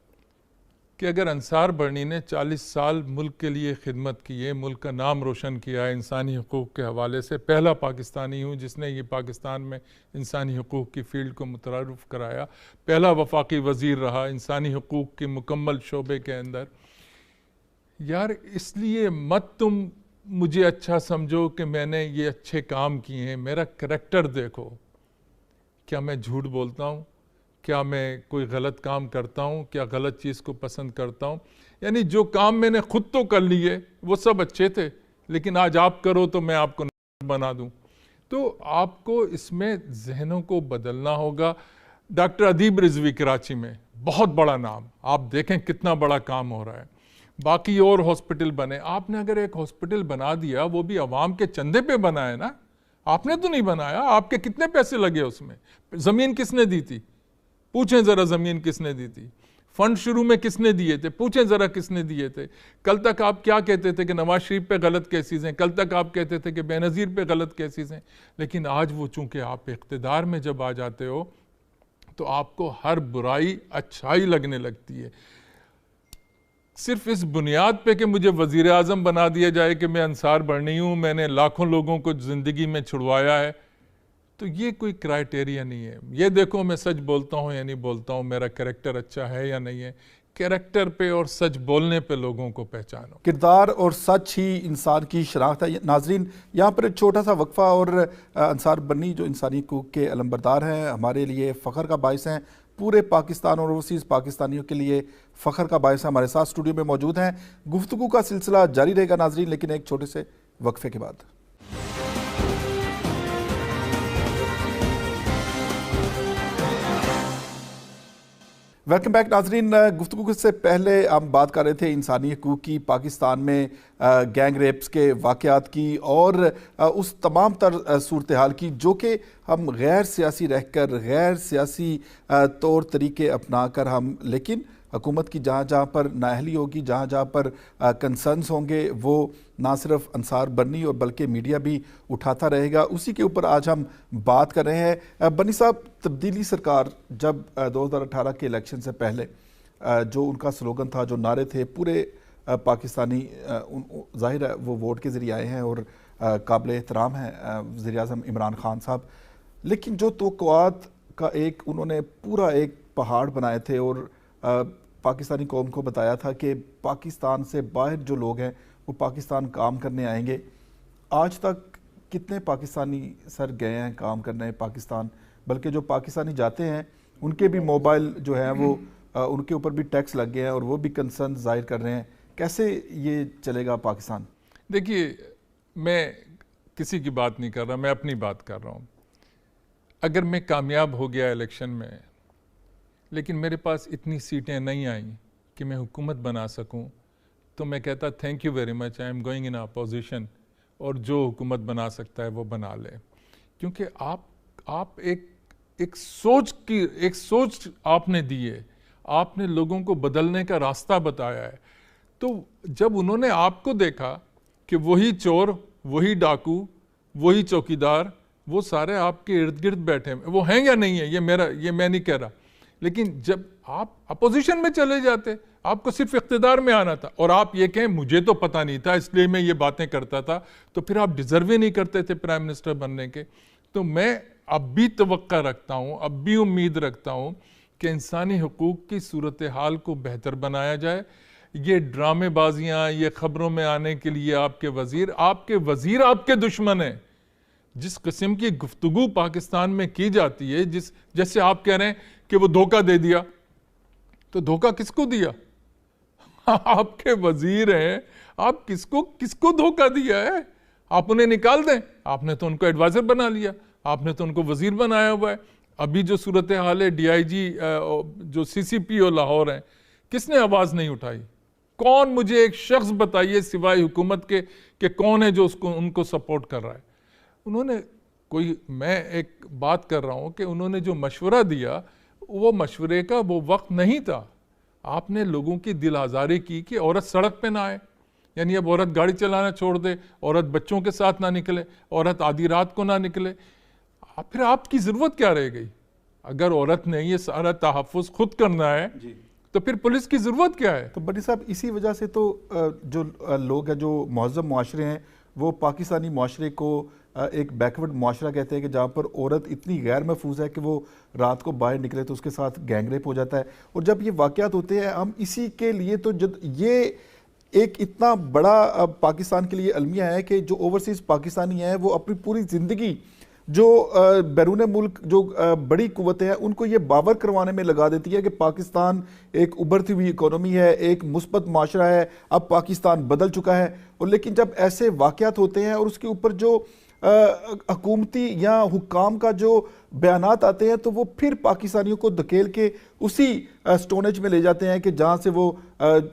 کہ اگر انصار برنی نے 40 سال ملک کے لیے خدمت کی ہے، ملک کا نام روشن کیا ہے انسانی حقوق کے حوالے سے، پہلا پاکستانی ہوں جس نے یہ پاکستان میں انسانی حقوق کی فیلڈ کو متعارف کرایا، پہلا وفاقی وزیر رہا انسانی حقوق کے مکمل شعبے کے اندر، یار اس لیے مت تم مجھے اچھا سمجھو کہ میں نے یہ اچھے کام کیے ہیں، میرا کریکٹر دیکھو، کیا میں جھوٹ بولتا ہوں، کیا میں کوئی غلط کام کرتا ہوں، کیا غلط چیز کو پسند کرتا ہوں؟ یعنی جو کام میں نے خود تو کر لیے وہ سب اچھے تھے، لیکن آج آپ کرو تو میں آپ کو بنا دوں۔ تو آپ کو اس میں ذہنوں کو بدلنا ہوگا۔ ڈاکٹر ادیب رضوی کراچی میں بہت بڑا نام، آپ دیکھیں کتنا بڑا کام ہو رہا ہے، باقی اور ہاسپٹل بنے۔ آپ نے اگر ایک ہاسپٹل بنا دیا، وہ بھی عوام کے چندے پہ بنا ہے نا، آپ نے تو نہیں بنایا، آپ کے کتنے پیسے لگے اس میں؟ زمین کس نے دی تھی؟ پوچھیں ذرا زمین کس نے دی تھی؟ فنڈ شروع میں کس نے دیے تھے؟ پوچھیں ذرا کس نے دیے تھے؟ کل تک آپ کیا کہتے تھے کہ نواز شریف پہ غلط کیسز ہیں، کل تک آپ کہتے تھے کہ بے نظیر پہ غلط کیسز ہیں، لیکن آج وہ چونکہ آپ اقتدار میں جب آ جاتے ہو تو آپ کو ہر برائی اچھائی لگنے لگتی ہے، صرف اس بنیاد پہ کہ مجھے وزیر اعظم بنا دیا جائے کہ میں انصار برنی ہوں، میں نے لاکھوں لوگوں کو زندگی میں چھڑوایا ہے، تو یہ کوئی کرائٹیریا نہیں ہے۔ یہ دیکھو میں سچ بولتا ہوں یا نہیں بولتا ہوں، میرا کریکٹر اچھا ہے یا نہیں ہے، کریکٹر پہ اور سچ بولنے پہ لوگوں کو پہچانو۔ کردار اور سچ ہی انسان کی شناخت ہے۔ ناظرین، یہاں پر ایک چھوٹا سا وقفہ، اور انصار برنی جو انسانی حقوق کے علمبردار ہیں، ہمارے لیے فخر کا باعث ہیں، پورے پاکستان اور اوورسیز پاکستانیوں کے لیے فخر کا باعث ہے، ہمارے ساتھ اسٹوڈیو میں موجود ہیں۔ گفتگو کا سلسلہ جاری رہے گا ناظرین، لیکن ایک چھوٹے سے وقفے کے بعد۔ ویلکم بیک ناظرین، گفتگو سے پہلے ہم بات کر رہے تھے انسانی حقوق کی، پاکستان میں گینگ ریپس کے واقعات کی، اور اس تمام تر صورتحال کی جو کہ ہم غیر سیاسی رہ کر، غیر سیاسی طور طریقے اپنا کر ہم، لیکن حکومت کی جہاں جہاں پر نااہلی ہوگی، جہاں جہاں پر کنسرنز ہوں گے، وہ نہ صرف انصار برنی اور بلکہ میڈیا بھی اٹھاتا رہے گا۔ اسی کے اوپر آج ہم بات کر رہے ہیں۔ بنی صاحب، تبدیلی سرکار جب 2018 کے الیکشن سے پہلے جو ان کا سلوگن تھا، جو نعرے تھے، پورے پاکستانی ظاہر ہے وہ ووٹ کے ذریعے آئے ہیں اور قابل احترام ہیں وزیر اعظم عمران خان صاحب، لیکن جو توقعات کا ایک انہوں نے پورا ایک پہاڑ بنائے تھے اور پاکستانی قوم کو بتایا تھا کہ پاکستان سے باہر جو لوگ ہیں وہ پاکستان کام کرنے آئیں گے، آج تک کتنے پاکستانی سر گئے ہیں کام کرنے پاکستان؟ بلکہ جو پاکستانی جاتے ہیں ان کے بھی موبائل جو ہیں وہ ان کے اوپر بھی ٹیکس لگ گئے ہیں اور وہ بھی کنسرن ظاہر کر رہے ہیں، کیسے یہ چلے گا پاکستان؟ دیکھیے، میں کسی کی بات نہیں کر رہا، میں اپنی بات کر رہا ہوں۔ اگر میں کامیاب ہو گیا الیکشن میں، لیکن میرے پاس اتنی سیٹیں نہیں آئیں کہ میں حکومت بنا سکوں، تو میں کہتا thank you very much, I am going in opposition, اور جو حکومت بنا سکتا ہے وہ بنا لے، کیونکہ آپ ایک سوچ آپ نے دی ہے، آپ نے لوگوں کو بدلنے کا راستہ بتایا ہے۔ تو جب انہوں نے آپ کو دیکھا کہ وہی چور، وہی ڈاکو، وہی چوکیدار، وہ سارے آپ کے ارد گرد بیٹھے ہیں، وہ ہیں یا نہیں ہیں، یہ میں نہیں کہہ رہا، لیکن جب آپ اپوزیشن میں چلے جاتے, آپ کو صرف اقتدار میں آنا تھا, اور آپ یہ کہیں مجھے تو پتہ نہیں تھا اس لیے میں یہ باتیں کرتا تھا, تو پھر آپ ڈیزرو ہی نہیں کرتے تھے پرائم منسٹر بننے کے. تو میں اب بھی توقع رکھتا ہوں, اب بھی امید رکھتا ہوں کہ انسانی حقوق کی صورتحال کو بہتر بنایا جائے. یہ ڈرامے بازیاں, یہ خبروں میں آنے کے لیے آپ کے وزیر آپ کے دشمن ہیں. جس قسم کی گفتگو پاکستان میں کی جاتی ہے, جیسے آپ کہہ رہے ہیں کہ وہ دھوکہ دے دیا, تو دھوکہ کس کو دیا؟ آپ کے وزیر ہیں, آپ کس کو دھوکہ دیا ہے؟ آپ انہیں نکال دیں, آپ نے تو ان کو ایڈوائزر بنا لیا, آپ نے تو ان کو وزیر بنایا ہوا ہے. ابھی جو صورتحال ہے, ڈی آئی جی جو سی سی پی او لاہور ہیں, کس نے آواز نہیں اٹھائی؟ کون, مجھے ایک شخص بتائیے سوائے حکومت کے کہ کون ہے جو ان کو سپورٹ کر رہا ہے؟ انہوں نے میں ایک بات کر رہا ہوں کہ انہوں نے جو مشورہ دیا, وہ مشورے کا وہ وقت نہیں تھا. آپ نے لوگوں کی دل آزاری کی کہ عورت سڑک پہ نہ آئے, یعنی اب عورت گاڑی چلانا چھوڑ دے, عورت بچوں کے ساتھ نہ نکلے, عورت آدھی رات کو نہ نکلے. پھر آپ کی ضرورت کیا رہ گئی؟ اگر عورت نے یہ سارا تحفظ خود کرنا ہے تو پھر پولیس کی ضرورت کیا ہے؟ تو بڑی صاحب اسی وجہ سے تو جو لوگ ہیں, جو مہذب معاشرے ہیں, وہ پاکستانی معاشرے کو ایک بیکورڈ معاشرہ کہتے ہیں کہ جہاں پر عورت اتنی غیر محفوظ ہے کہ وہ رات کو باہر نکلے تو اس کے ساتھ گینگ ریپ ہو جاتا ہے. اور جب یہ واقعات ہوتے ہیں, ہم اسی کے لیے تو یہ ایک اتنا بڑا پاکستان کے لیے المیہ ہے کہ جو اوورسیز پاکستانی ہیں وہ اپنی پوری زندگی جو بیرون ملک جو بڑی قوتیں ہیں ان کو یہ باور کروانے میں لگا دیتی ہے کہ پاکستان ایک ابھرتی ہوئی اکانومی ہے, ایک مثبت معاشرہ ہے, اب پاکستان بدل چکا ہے. اور لیکن جب ایسے واقعات ہوتے ہیں اور اس کے اوپر جو حکومتی یا حکام کا جو بیانات آتے ہیں, تو وہ پھر پاکستانیوں کو دھکیل کے اسی سٹون ایج میں لے جاتے ہیں کہ جہاں سے وہ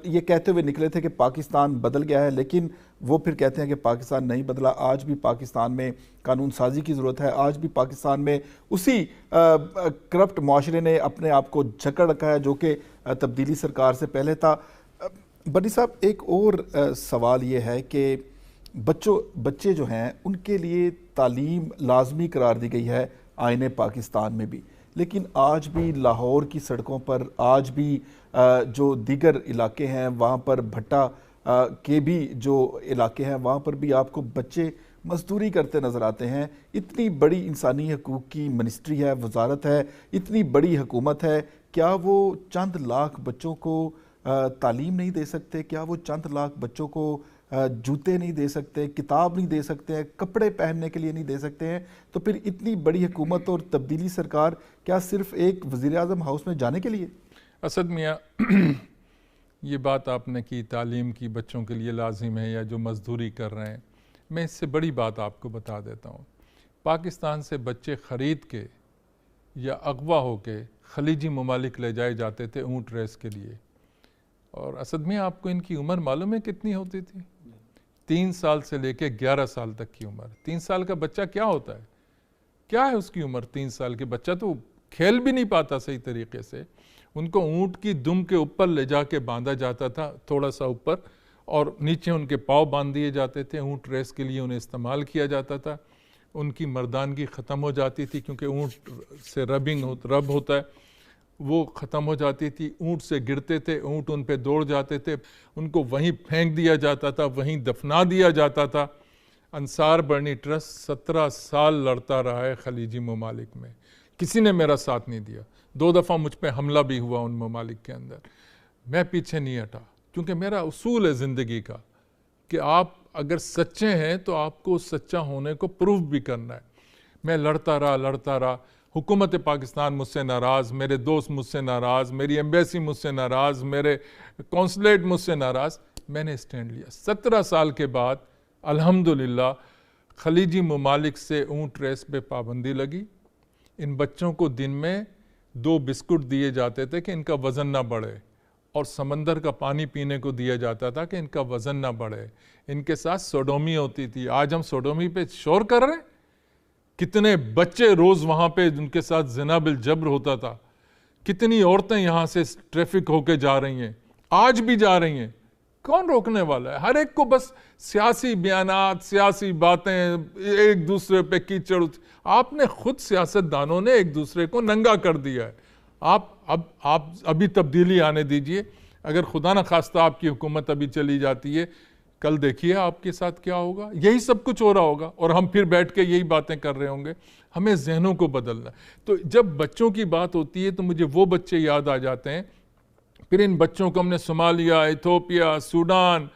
یہ کہتے ہوئے نکلے تھے کہ پاکستان بدل گیا ہے, لیکن وہ پھر کہتے ہیں کہ پاکستان نہیں بدلا. آج بھی پاکستان میں قانون سازی کی ضرورت ہے, آج بھی پاکستان میں اسی کرپٹ معاشرے نے اپنے آپ کو جکڑ رکھا ہے جو کہ تبدیلی سرکار سے پہلے تھا. بنی صاحب, ایک اور سوال یہ ہے کہ بچے جو ہیں ان کے لیے تعلیم لازمی قرار دی گئی ہے آئین پاکستان میں بھی, لیکن آج بھی لاہور کی سڑکوں پر, آج بھی جو دیگر علاقے ہیں وہاں پر, بھٹا کے بھی جو علاقے ہیں وہاں پر بھی آپ کو بچے مزدوری کرتے نظر آتے ہیں. اتنی بڑی انسانی حقوق کی منسٹری ہے, وزارت ہے, اتنی بڑی حکومت ہے, کیا وہ چند لاکھ بچوں کو تعلیم نہیں دے سکتے؟ کیا وہ چند لاکھ بچوں کو جوتے نہیں دے سکتے, کتاب نہیں دے سکتے ہیں, کپڑے پہننے کے لیے نہیں دے سکتے ہیں؟ تو پھر اتنی بڑی حکومت اور تبدیلی سرکار کیا صرف ایک وزیر اعظم ہاؤس میں جانے کے لیے؟ اسد میاں, یہ بات آپ نے کی تعلیم کی بچوں کے لیے لازم ہے یا جو مزدوری کر رہے ہیں, میں اس سے بڑی بات آپ کو بتا دیتا ہوں. پاکستان سے بچے خرید کے یا اغوا ہو کے خلیجی ممالک لے جائے جاتے تھے اونٹ ریس کے لیے. اور اسد میاں, آپ کو ان کی عمر معلوم ہے کتنی ہوتی تھی؟ 3 سال سے لے کے 11 سال تک کی عمر. 3 سال کا بچہ کیا ہوتا ہے؟ کیا ہے اس کی عمر؟ 3 سال کے بچہ تو کھیل بھی نہیں پاتا صحیح طریقے سے. ان کو اونٹ کی دم کے اوپر لے جا کے باندھا جاتا تھا, تھوڑا سا اوپر, اور نیچے ان کے پاؤں باندھ دیے جاتے تھے. اونٹ ریس کے لیے انہیں استعمال کیا جاتا تھا. ان کی مردانگی ختم ہو جاتی تھی کیونکہ اونٹ سے رب ہوتا ہے, وہ ختم ہو جاتی تھی. اونٹ سے گرتے تھے, اونٹ ان پہ دوڑ جاتے تھے, ان کو وہیں پھینک دیا جاتا تھا, وہیں دفنا دیا جاتا تھا. انصار برنی ٹرسٹ 17 سال لڑتا رہا ہے خلیجی ممالک میں, کسی نے میرا ساتھ نہیں دیا. 2 دفعہ مجھ پہ حملہ بھی ہوا ان ممالک کے اندر. میں پیچھے نہیں ہٹا کیونکہ میرا اصول ہے زندگی کا کہ آپ اگر سچے ہیں تو آپ کو سچا ہونے کو پروف بھی کرنا ہے. میں لڑتا رہا. حکومت پاکستان مجھ سے ناراض, میرے دوست مجھ سے ناراض, میری ایمبیسی مجھ سے ناراض, میرے کونسلیٹ مجھ سے ناراض. میں نے اسٹینڈ لیا. 17 سال کے بعد الحمدللہ خلیجی ممالک سے اونٹ ریس پہ پابندی لگی. ان بچوں کو دن میں 2 بسکٹ دیے جاتے تھے کہ ان کا وزن نہ بڑھے, اور سمندر کا پانی پینے کو دیا جاتا تھا کہ ان کا وزن نہ بڑھے. ان کے ساتھ سوڈومی ہوتی تھی. آج ہم سوڈومی پہ شور کر رہے ہیں. کتنے بچے روز وہاں پہ ان کے ساتھ زنا بالجبر ہوتا تھا. کتنی عورتیں یہاں سے ٹریفک ہو کے جا رہی ہیں, آج بھی جا رہی ہیں. کون روکنے والا ہے؟ ہر ایک کو بس سیاسی بیانات, سیاسی باتیں, ایک دوسرے پہ کیچڑ. آپ نے خود سیاست دانوں نے ایک دوسرے کو ننگا کر دیا ہے. آپ ابھی تبدیلی آنے دیجئے. اگر خدا نہ خواستہ آپ کی حکومت ابھی چلی جاتی ہے, کل دیکھیے آپ کے ساتھ کیا ہوگا. یہی سب کچھ ہو رہا ہوگا اور ہم پھر بیٹھ کے یہی باتیں کر رہے ہوں گے. ہمیں ذہنوں کو بدلنا. تو جب بچوں کی بات ہوتی ہے تو مجھے وہ بچے یاد آ جاتے ہیں. پھر ان بچوں کو ہم نے Somalia, Ethiopia, Sudan,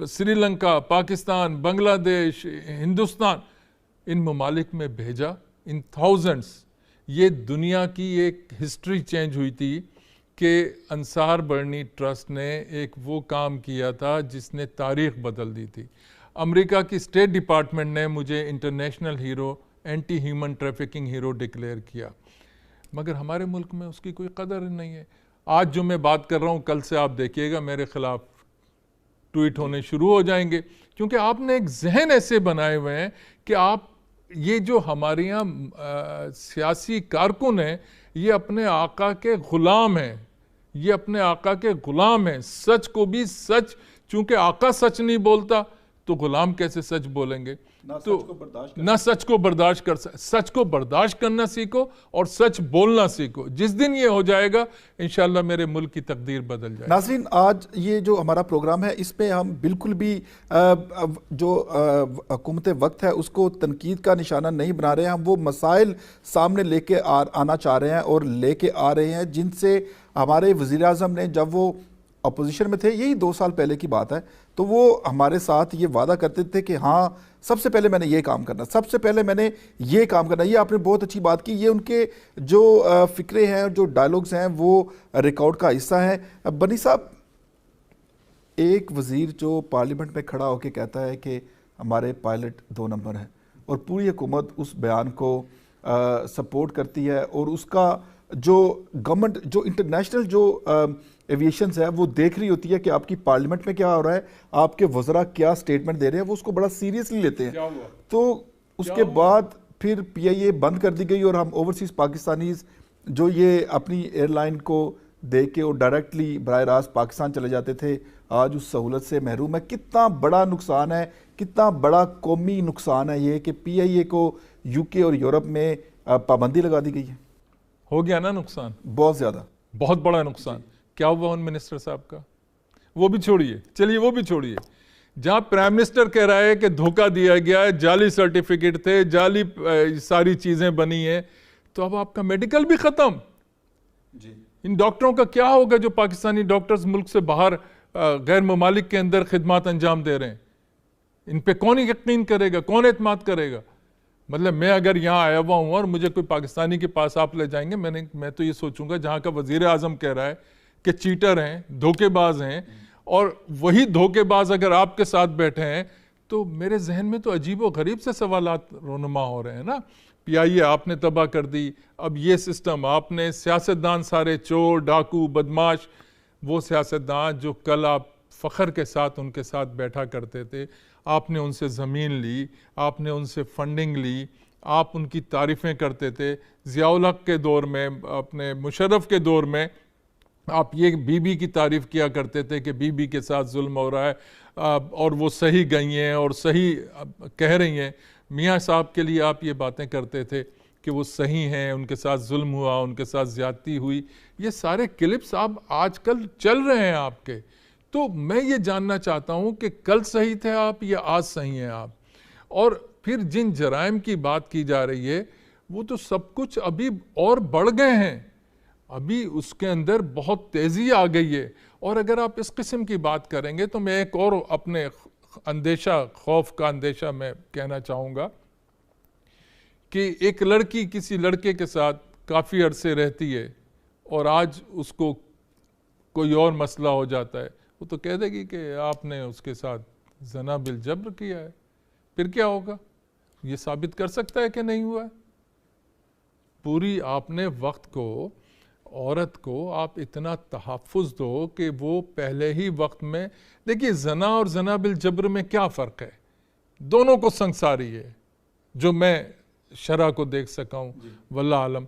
Sri Lanka, Pakistan, بنگلہ دیش, ہندوستان, ان ممالک میں بھیجا ان تھاؤزنڈس. یہ دنیا کی ایک ہسٹری چینج ہوئی تھی کہ انصار برنی ٹرسٹ نے ایک وہ کام کیا تھا جس نے تاریخ بدل دی تھی. امریکہ کی اسٹیٹ ڈپارٹمنٹ نے مجھے international hero, anti human trafficking hero declare کیا, مگر ہمارے ملک میں اس کی کوئی قدر نہیں ہے. آج جو میں بات کر رہا ہوں, کل سے آپ دیکھیے گا میرے خلاف ٹویٹ ہونے شروع ہو جائیں گے, کیونکہ آپ نے ایک ذہن ایسے بنائے ہوئے ہیں کہ آپ, یہ جو ہمارے یہاں سیاسی کارکن ہیں, یہ اپنے آقا کے غلام ہیں. یہ اپنے آقا کے غلام ہیں. سچ کو بھی سچ, چونکہ آقا سچ نہیں بولتا تو غلام کیسے سچ بولیں گے. تو نہ سچ کو برداشت کر سچ کو برداشت کرنا سیکھو اور سچ بولنا سیکھو. جس دن یہ ہو جائے گا انشاءاللہ میرے ملک کی تقدیر بدل جائے گی. ناظرین, آج یہ جو ہمارا پروگرام ہے اس پہ ہم بالکل بھی جو حکومت وقت ہے اس کو تنقید کا نشانہ نہیں بنا رہے ہیں. ہم وہ مسائل سامنے لے کے آنا چاہ رہے ہیں اور لے کے آ رہے ہیں جن سے ہمارے وزیر اعظم نے, جب وہ اپوزیشن میں تھے, یہی 2 سال پہلے کی بات ہے, تو وہ ہمارے ساتھ یہ وعدہ کرتے تھے کہ ہاں سب سے پہلے میں نے یہ کام کرنا, سب سے پہلے میں نے یہ کام کرنا. یہ آپ نے بہت اچھی بات کی. یہ ان کے جو فکرے ہیں, جو ڈائلوگز ہیں, وہ ریکارڈ کا حصہ ہیں. بنی صاحب, ایک وزیر جو پارلیمنٹ میں کھڑا ہو کے کہتا ہے کہ ہمارے پائلٹ 2 نمبر ہیں, اور پوری حکومت اس بیان کو سپورٹ کرتی ہے, اور اس کا جو گورنمنٹ, جو انٹرنیشنل جو ایویشنز ہے وہ دیکھ رہی ہوتی ہے کہ آپ کی پارلیمنٹ میں کیا ہو رہا ہے, آپ کے وزراء کیا سٹیٹمنٹ دے رہے ہیں, وہ اس کو بڑا سیریسلی لیتے ہیں. تو اس کے بعد پھر PIA بند کر دی گئی, اور ہم اوورسیز پاکستانیز جو یہ اپنی ایئر لائن کو دیکھ کے اور ڈائریکٹلی براہ راست پاکستان چلے جاتے تھے, آج اس سہولت سے محروم ہے. کتنا بڑا نقصان ہے, کتنا بڑا قومی نقصان ہے یہ کہ PIA کو UK اور یورپ میں پابندی لگا دی گئی ہے. ہو گیا نا نقصان, بہت زیادہ, بہت بڑا نقصان. کیا ہوا ان منسٹر صاحب کا, وہ بھی چھوڑیے, چلیے وہ بھی چھوڑیے. جہاں پرائم منسٹر کہہ رہا ہے کہ دھوکہ دیا گیا ہے, جعلی سرٹیفکیٹ تھے, جعلی ساری چیزیں بنی ہیں, تو اب آپ کا میڈیکل بھی ختم. ان ڈاکٹروں کا کیا ہوگا جو پاکستانی ڈاکٹرز ملک سے باہر غیر ممالک کے اندر خدمات انجام دے رہے ہیں؟ ان پہ کون یقین کرے گا, کون اعتماد کرے گا؟ مطلب میں اگر یہاں آیا ہوا ہوں اور مجھے کوئی پاکستانی کے پاس آپ لے جائیں گے, میں تو یہ سوچوں گا جہاں کا وزیر اعظم کہہ رہا ہے کہ چیٹر ہیں, دھوکے باز ہیں, اور وہی دھوکے باز اگر آپ کے ساتھ بیٹھے ہیں, تو میرے ذہن میں تو عجیب و غریب سے سوالات رونما ہو رہے ہیں نا. PIA آپ نے تباہ کر دی, اب یہ سسٹم آپ نے, سیاستدان سارے چور, ڈاکو, بدماش, وہ سیاستدان جو کل آپ فخر کے ساتھ ان کے ساتھ بیٹھا کرتے تھے, آپ نے ان سے زمین لی, آپ نے ان سے فنڈنگ لی, آپ ان کی تعریفیں کرتے تھے. ضیاء الحق کے دور میں, اپنے مشرف کے دور میں آپ یہ بی بی کی تعریف کیا کرتے تھے کہ بی بی کے ساتھ ظلم ہو رہا ہے, اور وہ صحیح گئی ہیں اور صحیح کہہ رہی ہیں. میاں صاحب کے لیے آپ یہ باتیں کرتے تھے کہ وہ صحیح ہیں, ان کے ساتھ ظلم ہوا, ان کے ساتھ زیادتی ہوئی. یہ سارے کلپس آپ آج کل چل رہے ہیں آپ کے. تو میں یہ جاننا چاہتا ہوں کہ کل صحیح تھے آپ یا آج صحیح ہیں آپ؟ اور پھر جن جرائم کی بات کی جا رہی ہے وہ تو سب کچھ ابھی اور بڑھ گئے ہیں, ابھی اس کے اندر بہت تیزی آ گئی ہے. اور اگر آپ اس قسم کی بات کریں گے تو میں ایک اور اپنے اندیشہ, خوف کا اندیشہ میں کہنا چاہوں گا کہ ایک لڑکی کسی لڑکے کے ساتھ کافی عرصے رہتی ہے اور آج اس کو کوئی اور مسئلہ ہو جاتا ہے, وہ تو کہہ دے گی کہ آپ نے اس کے ساتھ زنا بالجبر کیا ہے. پھر کیا ہوگا؟ یہ ثابت کر سکتا ہے کہ نہیں ہوا ہے؟ پوری آپ نے وقت کو, عورت کو آپ اتنا تحفظ دو کہ وہ پہلے ہی وقت میں, دیکھیے زنا اور زنا بالجبر میں کیا فرق ہے؟ دونوں کو سنساری ہے, جو میں شرع کو دیکھ سکا ہوں, واللہ عالم,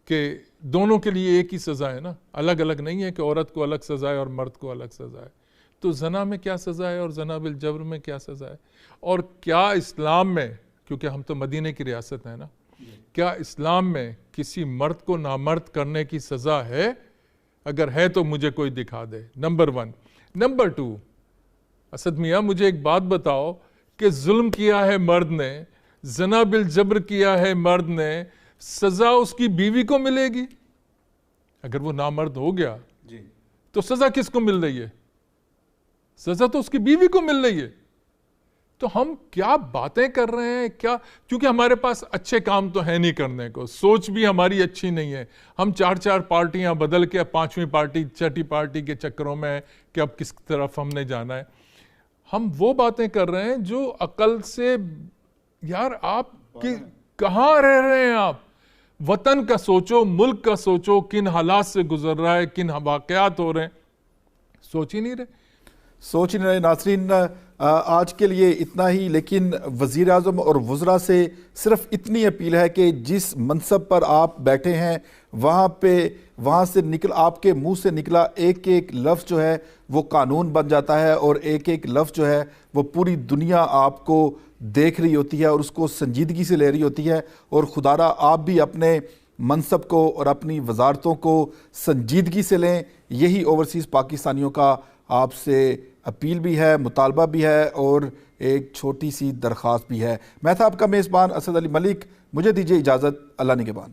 کہ دونوں کے لیے ایک ہی سزا ہے نا, الگ الگ نہیں ہے کہ عورت کو الگ سزا ہے اور مرد کو الگ سزا ہے. تو زنا میں کیا سزا ہے اور زنا بالجبر میں کیا سزا ہے؟ اور کیا اسلام میں, کیونکہ ہم تو مدینے کی ریاست ہیں نا, کیا اسلام میں کسی مرد کو نامرد کرنے کی سزا ہے؟ اگر ہے تو مجھے کوئی دکھا دے، نمبر 1۔ نمبر 2، اسد میاں مجھے ایک بات بتاؤ کہ ظلم کیا ہے مرد نے، زنا بالجبر کیا ہے مرد نے، سزا اس کی بیوی کو ملے گی؟ اگر وہ نامرد ہو گیا تو سزا کس کو مل رہی ہے؟ سزا تو اس کی بیوی کو مل رہی ہے۔ تو ہم کیا باتیں کر رہے ہیں؟ کیا، کیونکہ ہمارے پاس اچھے کام تو ہے نہیں کرنے کو، سوچ بھی ہماری اچھی نہیں ہے، ہم 4 پارٹیاں بدل کے 5ویں پارٹی 6ٹی پارٹی کے چکروں میں کہ اب کس طرف ہم نے جانا ہے۔ ہم وہ باتیں کر رہے ہیں جو عقل سے، یار آپ کہاں رہ رہے ہیں؟ آپ وطن کا سوچو، ملک کا سوچو، کن حالات سے گزر رہا ہے، کن واقعات ہو رہے ہیں، سوچ ہی نہیں رہے۔ ناظرین آج کے لیے اتنا ہی، لیکن وزیر اعظم اور وزراء سے صرف اتنی اپیل ہے کہ جس منصب پر آپ بیٹھے ہیں وہاں سے آپ کے منہ سے نکلا ایک ایک لفظ جو ہے وہ قانون بن جاتا ہے، اور ایک ایک لفظ جو ہے وہ پوری دنیا آپ کو دیکھ رہی ہوتی ہے اور اس کو سنجیدگی سے لے رہی ہوتی ہے۔ اور خدارا آپ بھی اپنے منصب کو اور اپنی وزارتوں کو سنجیدگی سے لیں، یہی اوورسیز پاکستانیوں کا آپ سے اپیل بھی ہے، مطالبہ بھی ہے، اور ایک چھوٹی سی درخواست بھی ہے۔ میں تھا آپ کا میزبان اسد علی ملک، مجھے دیجیے اجازت، اللہ نگہبان۔